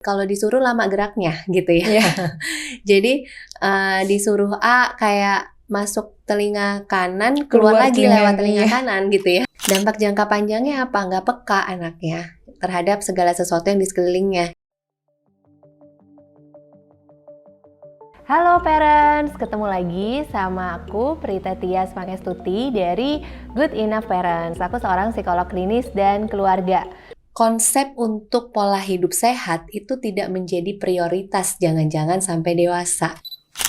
Kalau disuruh lama geraknya gitu ya. Iya. Jadi disuruh A kayak masuk telinga kanan, keluar Keluar lagi telinga lewat yang telinga iya. kanan gitu ya. Dampak jangka panjangnya apa? Nggak peka anaknya terhadap segala sesuatu yang di sekelilingnya. Halo parents, ketemu lagi sama aku Prita Tias Pangestuti dari Good Enough Parents. Aku seorang psikolog klinis dan keluarga. Konsep untuk pola hidup sehat itu tidak menjadi prioritas jangan-jangan sampai dewasa.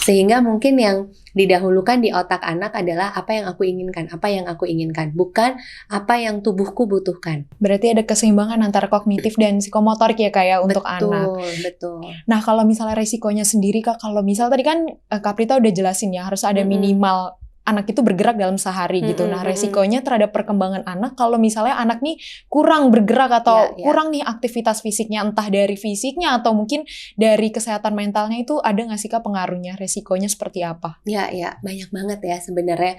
Sehingga mungkin yang didahulukan di otak anak adalah apa yang aku inginkan, bukan apa yang tubuhku butuhkan. Berarti ada keseimbangan antara kognitif dan psikomotorik ya Kak ya untuk anak. Betul. Nah kalau misalnya resikonya sendiri Kak, kalau misal tadi kan Kak Prita udah jelasin ya harus ada minimal anak itu bergerak dalam sehari gitu. Nah resikonya terhadap perkembangan anak kalau misalnya anak nih kurang bergerak atau kurang nih aktivitas fisiknya, entah dari fisiknya atau mungkin dari kesehatan mentalnya, itu ada nggak sih Kak pengaruhnya, resikonya seperti apa? Ya banyak banget ya sebenarnya.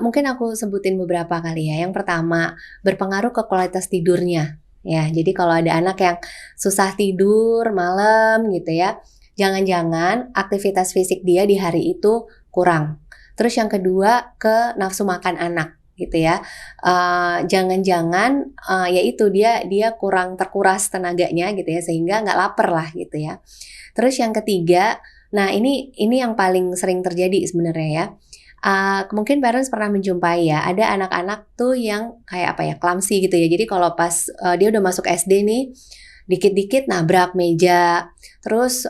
Mungkin aku sebutin beberapa kali ya. Yang pertama, berpengaruh ke kualitas tidurnya. Ya, jadi kalau ada anak yang susah tidur malam gitu ya, jangan-jangan aktivitas fisik dia di hari itu kurang. Terus yang kedua, ke nafsu makan anak gitu ya. Jangan-jangan yaitu dia kurang terkuras tenaganya gitu ya, sehingga nggak lapar lah gitu ya. Terus yang ketiga, nah ini yang paling sering terjadi sebenarnya ya. Mungkin parents pernah menjumpai ya, ada anak-anak tuh yang kayak clumsy gitu ya. Jadi kalau pas dia udah masuk SD nih, dikit-dikit nabrak meja, terus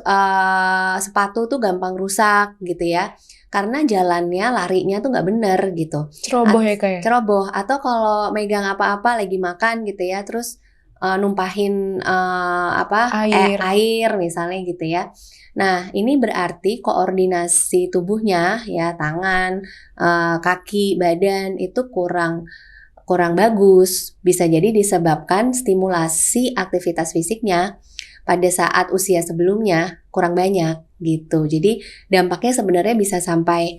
sepatu tuh gampang rusak gitu ya, karena jalannya, larinya tuh nggak bener gitu. Ceroboh ya Kak ya? Ceroboh, atau kalau megang apa-apa lagi makan gitu ya, terus numpahin air misalnya gitu ya. Nah, ini berarti koordinasi tubuhnya ya, tangan, kaki, badan itu kurang bagus. Bisa jadi disebabkan stimulasi aktivitas fisiknya pada saat usia sebelumnya kurang banyak gitu. Jadi dampaknya sebenarnya bisa sampai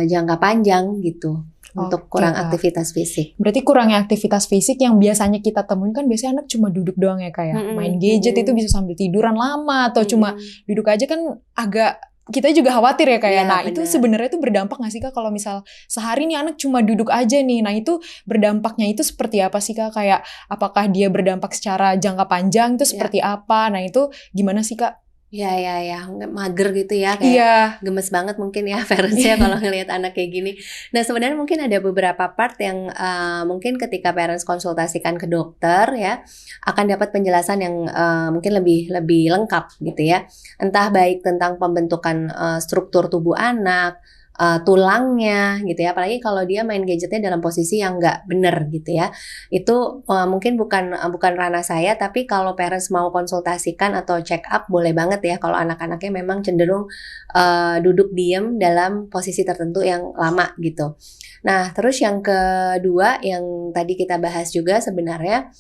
jangka panjang gitu. Untuk kurang aktivitas fisik. Berarti kurangnya aktivitas fisik yang biasanya kita temuin kan biasanya anak cuma duduk doang ya Kak ya. Main gadget itu bisa sambil tiduran lama atau cuma duduk aja kan agak, kita juga khawatir ya Kak ya. Nah itu sebenarnya itu berdampak gak sih Kak kalau misal sehari nih anak cuma duduk aja nih. Nah itu berdampaknya itu seperti apa sih Kak? Kayak apakah dia berdampak secara jangka panjang itu seperti apa? Nah itu gimana sih Kak? Ya, mager gitu ya, kayak gemes banget mungkin ya parentsnya kalau ngelihat anak kayak gini. Nah sebenarnya mungkin ada beberapa part yang mungkin ketika parents konsultasikan ke dokter ya, akan dapat penjelasan yang mungkin lebih lengkap gitu ya. Entah baik tentang pembentukan struktur tubuh anak, tulangnya gitu ya, apalagi kalau dia main gadgetnya dalam posisi yang nggak bener gitu ya. Itu mungkin bukan ranah saya, tapi kalau parents mau konsultasikan atau check up boleh banget ya kalau anak-anaknya memang cenderung duduk diem dalam posisi tertentu yang lama gitu. Nah terus yang kedua yang tadi kita bahas juga sebenarnya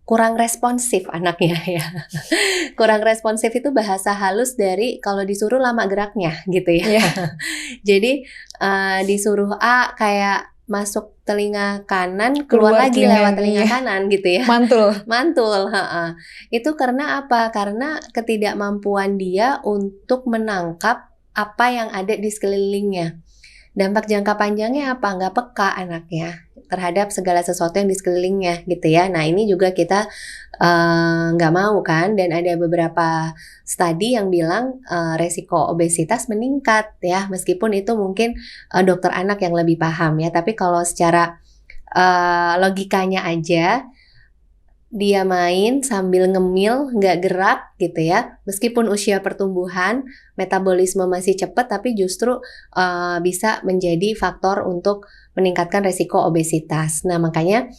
kurang responsif anaknya ya. Kurang responsif itu bahasa halus dari kalau disuruh lama geraknya gitu ya. Jadi disuruh A kayak masuk telinga kanan, keluar lagi lewat telinga kanan gitu ya. Mantul. Itu karena apa? Karena ketidakmampuan dia untuk menangkap apa yang ada di sekelilingnya. Dampak jangka panjangnya apa? Nggak peka anaknya terhadap segala sesuatu yang di sekelilingnya gitu ya. Nah ini juga kita nggak mau kan, dan ada beberapa studi yang bilang resiko obesitas meningkat ya, meskipun itu mungkin dokter anak yang lebih paham ya. Tapi kalau secara logikanya aja, dia main sambil ngemil, nggak gerak gitu ya, meskipun usia pertumbuhan, metabolisme masih cepat, tapi justru bisa menjadi faktor untuk meningkatkan resiko obesitas. Nah makanya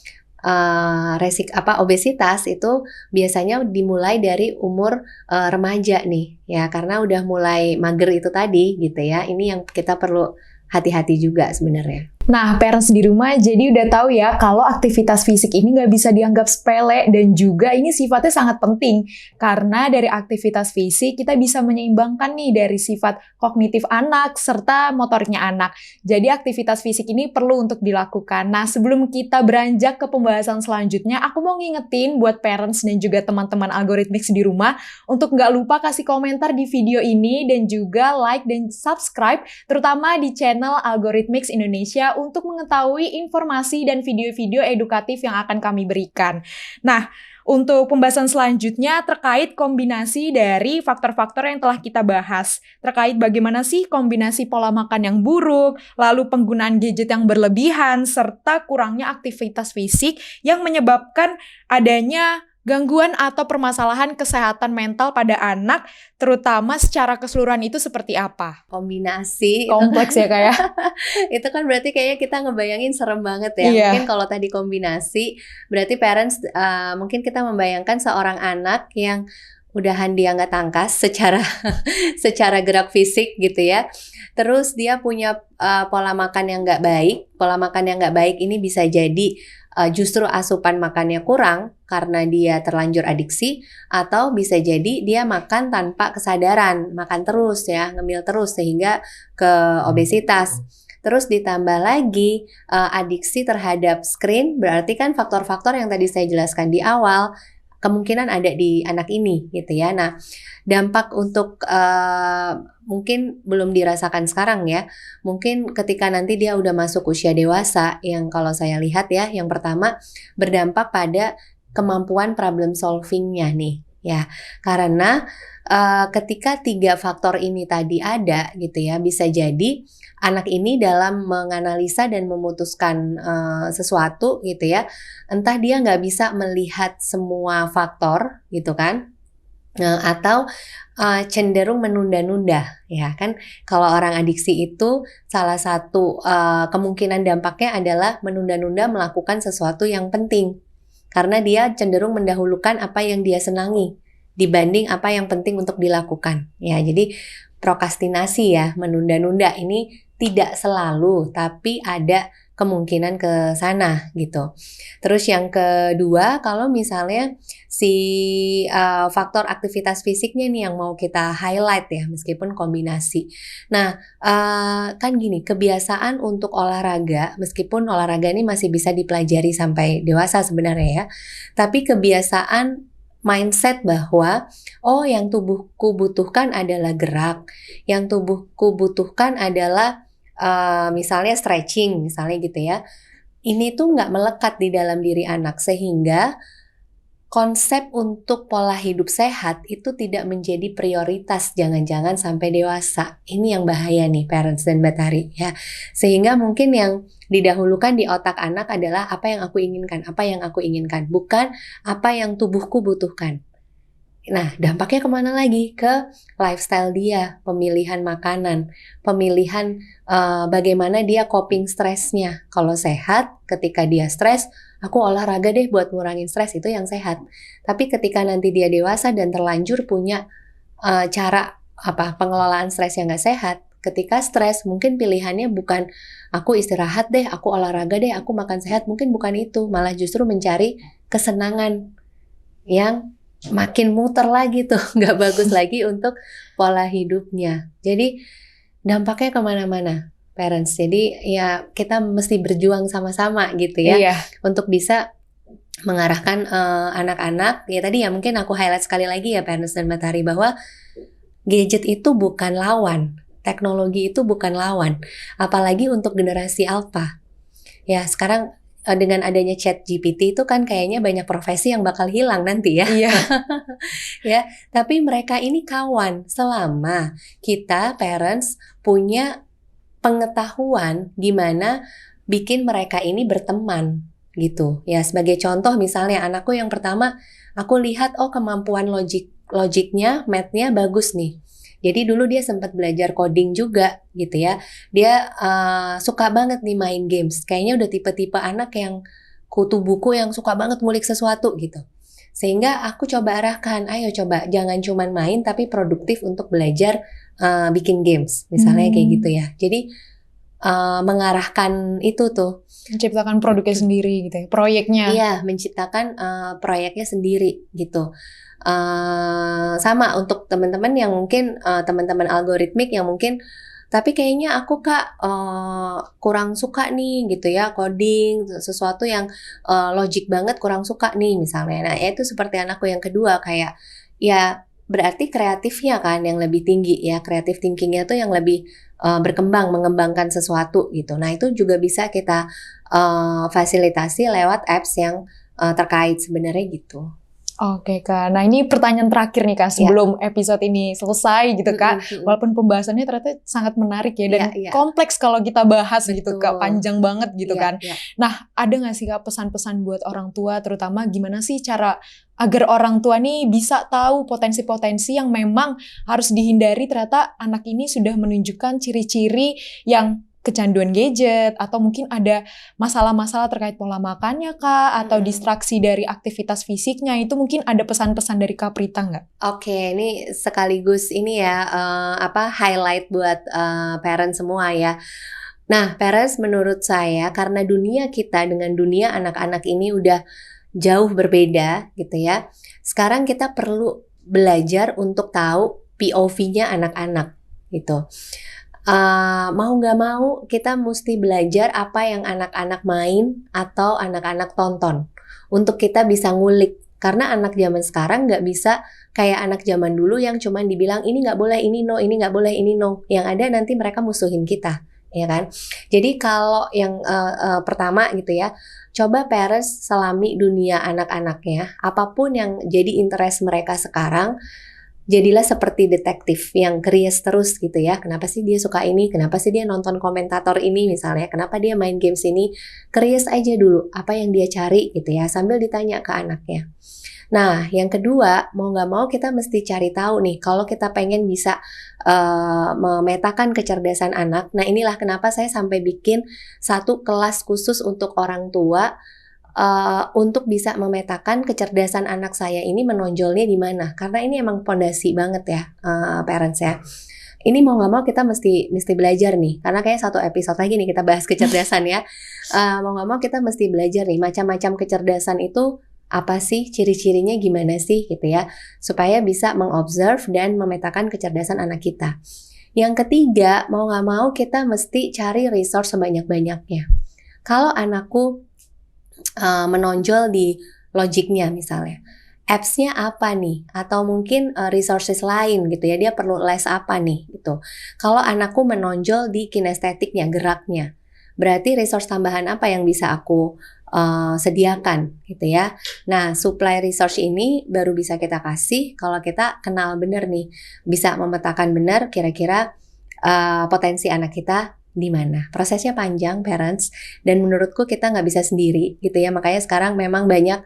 obesitas itu biasanya dimulai dari umur remaja nih ya, karena udah mulai mager itu tadi gitu ya. Ini yang kita perlu hati-hati juga sebenarnya. Nah, parents di rumah jadi udah tahu ya kalau aktivitas fisik ini nggak bisa dianggap sepele dan juga ini sifatnya sangat penting. Karena dari aktivitas fisik kita bisa menyeimbangkan nih dari sifat kognitif anak serta motoriknya anak. Jadi aktivitas fisik ini perlu untuk dilakukan. Nah, sebelum kita beranjak ke pembahasan selanjutnya, aku mau ngingetin buat parents dan juga teman-teman Algorithmics di rumah untuk nggak lupa kasih komentar di video ini dan juga like dan subscribe terutama di channel Algorithmics Indonesia untuk mengetahui informasi dan video-video edukatif yang akan kami berikan. Nah, untuk pembahasan selanjutnya terkait kombinasi dari faktor-faktor yang telah kita bahas. Terkait bagaimana sih kombinasi pola makan yang buruk, lalu penggunaan gadget yang berlebihan, serta kurangnya aktivitas fisik yang menyebabkan adanya gangguan atau permasalahan kesehatan mental pada anak, terutama secara keseluruhan itu seperti apa? Kombinasi Kompleks ya Kak ya? itu kan berarti kayaknya kita ngebayangin serem banget ya. Iya. Mungkin kalau tadi kombinasi, berarti parents mungkin kita membayangkan seorang anak yang udahan dia nggak tangkas secara secara gerak fisik gitu ya. Terus dia punya pola makan yang nggak baik. Pola makan yang nggak baik ini bisa jadi justru asupan makannya kurang karena dia terlanjur adiksi, atau bisa jadi dia makan tanpa kesadaran, makan terus ya, ngemil terus sehingga ke obesitas. Terus ditambah lagi adiksi terhadap screen, berarti kan faktor-faktor yang tadi saya jelaskan di awal kemungkinan ada di anak ini gitu ya. Nah, dampak untuk mungkin belum dirasakan sekarang ya. Mungkin ketika nanti dia udah masuk usia dewasa, yang kalau saya lihat ya, yang pertama berdampak pada kemampuan problem solving-nya nih ya. Karena ketika 3 faktor ini tadi ada gitu ya, bisa jadi anak ini dalam menganalisa dan memutuskan sesuatu gitu ya, entah dia nggak bisa melihat semua faktor gitu kan, atau cenderung menunda-nunda ya kan. Kalau orang adiksi itu salah satu kemungkinan dampaknya adalah menunda-nunda melakukan sesuatu yang penting karena dia cenderung mendahulukan apa yang dia senangi dibanding apa yang penting untuk dilakukan ya. Jadi prokrastinasi ya, menunda-nunda ini tidak selalu, tapi ada kemungkinan ke sana gitu. Terus yang kedua, kalau misalnya si faktor aktivitas fisiknya nih yang mau kita highlight ya, meskipun kombinasi. Nah, kan gini, kebiasaan untuk olahraga, meskipun olahraga ini masih bisa dipelajari sampai dewasa sebenarnya ya, tapi kebiasaan mindset bahwa yang tubuhku butuhkan adalah gerak, yang tubuhku butuhkan adalah misalnya stretching misalnya gitu ya. Ini tuh nggak melekat di dalam diri anak sehingga konsep untuk pola hidup sehat itu tidak menjadi prioritas jangan-jangan sampai dewasa. Ini yang bahaya nih parents dan Batari ya. Sehingga mungkin yang didahulukan di otak anak adalah apa yang aku inginkan, bukan apa yang tubuhku butuhkan. Nah, dampaknya kemana lagi? Ke lifestyle dia, pemilihan makanan, pemilihan bagaimana dia coping stresnya. Kalau sehat, ketika dia stres, aku olahraga deh buat ngurangin stres, itu yang sehat. Tapi ketika nanti dia dewasa dan terlanjur punya cara pengelolaan stres yang gak sehat, ketika stres mungkin pilihannya bukan aku istirahat deh, aku olahraga deh, aku makan sehat, mungkin bukan itu, malah justru mencari kesenangan yang makin muter lagi tuh, nggak bagus lagi untuk pola hidupnya. Jadi dampaknya kemana-mana parents. Jadi ya kita mesti berjuang sama-sama gitu ya, untuk bisa mengarahkan anak-anak. Ya tadi ya mungkin aku highlight sekali lagi ya parents dan Matahari, bahwa gadget itu bukan lawan, teknologi itu bukan lawan, apalagi untuk generasi alpha. Ya sekarang dengan adanya ChatGPT itu kan kayaknya banyak profesi yang bakal hilang nanti ya. Iya. Ya, tapi mereka ini kawan selama kita parents punya pengetahuan gimana bikin mereka ini berteman gitu. Ya, sebagai contoh misalnya anakku yang pertama, aku lihat kemampuan logiknya, mathnya bagus nih. Jadi dulu dia sempat belajar coding juga gitu ya. Dia suka banget nih main games. Kayaknya udah tipe-tipe anak yang kutu buku yang suka banget ngulik sesuatu gitu. Sehingga aku coba arahkan, ayo coba jangan cuman main tapi produktif untuk belajar bikin games. Misalnya kayak gitu ya. Jadi mengarahkan itu tuh. Menciptakan produknya sendiri gitu ya, proyeknya. Iya, menciptakan proyeknya sendiri gitu. Sama untuk teman-teman yang mungkin teman-teman algoritmik yang mungkin tapi kayaknya aku Kak kurang suka nih gitu ya coding sesuatu yang logik banget kurang suka nih misalnya. Nah itu seperti anakku yang kedua kayak ya berarti kreatifnya kan yang lebih tinggi ya, kreatif thinkingnya tuh yang lebih berkembang mengembangkan sesuatu gitu. Nah itu juga bisa kita fasilitasi lewat apps yang terkait sebenarnya gitu. Oke Kak, nah ini pertanyaan terakhir nih Kak sebelum episode ini selesai gitu Kak. Walaupun pembahasannya ternyata sangat menarik ya dan kompleks kalau kita bahas gitu Kak, panjang banget gitu kan. Nah ada gak sih Kak pesan-pesan buat orang tua terutama gimana sih cara agar orang tua nih bisa tahu potensi-potensi yang memang harus dihindari ternyata anak ini sudah menunjukkan ciri-ciri yang kecanduan gadget atau mungkin ada masalah-masalah terkait pola makannya Kak atau distraksi dari aktivitas fisiknya itu mungkin ada pesan-pesan dari Kak Prita nggak? Oke, ini sekaligus ini ya highlight buat parents semua ya. Nah, parents menurut saya karena dunia kita dengan dunia anak-anak ini udah jauh berbeda gitu ya. Sekarang kita perlu belajar untuk tahu POV-nya anak-anak gitu. Mau nggak mau kita mesti belajar apa yang anak-anak main atau anak-anak tonton untuk kita bisa ngulik karena anak zaman sekarang nggak bisa kayak anak zaman dulu yang cuman dibilang ini nggak boleh ini no, ini nggak boleh ini no, yang ada nanti mereka musuhin kita ya kan. Jadi kalau yang pertama gitu ya, coba parents selami dunia anak-anaknya apapun yang jadi interest mereka sekarang. Jadilah seperti detektif yang curious terus gitu ya. Kenapa sih dia suka ini? Kenapa sih dia nonton komentator ini misalnya? Kenapa dia main games ini? Curious aja dulu apa yang dia cari gitu ya. Sambil ditanya ke anaknya. Nah yang kedua mau gak mau kita mesti cari tahu nih. Kalau kita pengen bisa memetakan kecerdasan anak. Nah inilah kenapa saya sampai bikin satu kelas khusus untuk orang tua. Untuk bisa memetakan kecerdasan anak saya ini menonjolnya di mana karena ini emang fondasi banget ya parents ya. Ini mau nggak mau kita mesti belajar nih karena kayak satu episode lagi nih kita bahas kecerdasan ya. Mau nggak mau kita mesti belajar nih macam-macam kecerdasan itu apa sih, ciri-cirinya gimana sih gitu ya, supaya bisa mengobserve dan memetakan kecerdasan anak kita. Yang ketiga mau nggak mau kita mesti cari resource sebanyak-banyaknya. Kalau anakku menonjol di logiknya misalnya, apps-nya apa nih? Atau mungkin resources lain gitu ya, dia perlu les apa nih gitu. Kalau anakku menonjol di kinestetiknya, geraknya, berarti resource tambahan apa yang bisa aku sediakan gitu ya. Nah, supply resource ini baru bisa kita kasih kalau kita kenal benar nih, bisa memetakan benar kira-kira potensi anak kita di mana. Prosesnya panjang parents dan menurutku kita nggak bisa sendiri gitu ya, makanya sekarang memang banyak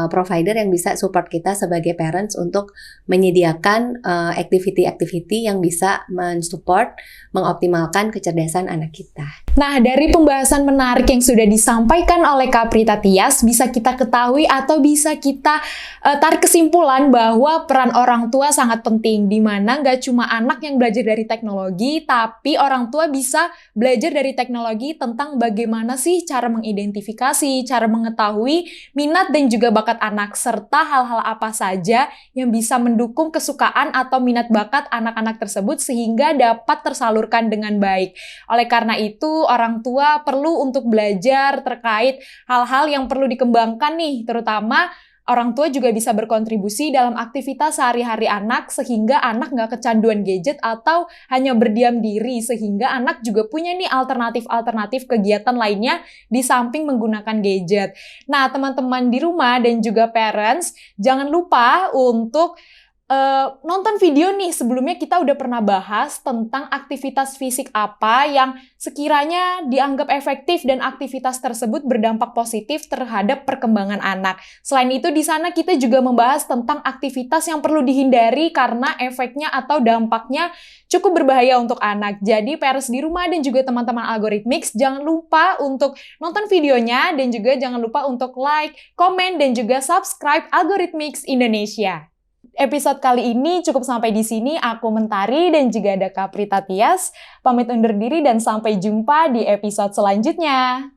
provider yang bisa support kita sebagai parents untuk menyediakan activity-activity yang bisa mensupport, mengoptimalkan kecerdasan anak kita. Nah dari pembahasan menarik yang sudah disampaikan oleh Kak Prita Tias bisa kita ketahui atau bisa kita tarik kesimpulan bahwa peran orang tua sangat penting, di mana nggak cuma anak yang belajar dari teknologi tapi orang tua bisa belajar dari teknologi tentang bagaimana sih cara mengidentifikasi, cara mengetahui minat dan juga bakat anak, serta hal-hal apa saja yang bisa mendukung kesukaan atau minat bakat anak-anak tersebut sehingga dapat tersalurkan dengan baik. Oleh karena itu, orang tua perlu untuk belajar terkait hal-hal yang perlu dikembangkan nih, terutama orang tua juga bisa berkontribusi dalam aktivitas sehari-hari anak sehingga anak nggak kecanduan gadget atau hanya berdiam diri, sehingga anak juga punya nih alternatif-alternatif kegiatan lainnya di samping menggunakan gadget. Nah, teman-teman di rumah dan juga parents, jangan lupa untuk nonton video nih. Sebelumnya kita udah pernah bahas tentang aktivitas fisik apa yang sekiranya dianggap efektif dan aktivitas tersebut berdampak positif terhadap perkembangan anak. Selain itu di sana kita juga membahas tentang aktivitas yang perlu dihindari karena efeknya atau dampaknya cukup berbahaya untuk anak. Jadi parents di rumah dan juga teman-teman Algorithmics jangan lupa untuk nonton videonya dan juga jangan lupa untuk like, komen dan juga subscribe Algorithmics Indonesia. episode kali ini cukup sampai di sini. Aku Mentari dan juga ada Kak Prita Tias. Pamit undur diri dan sampai jumpa di episode selanjutnya.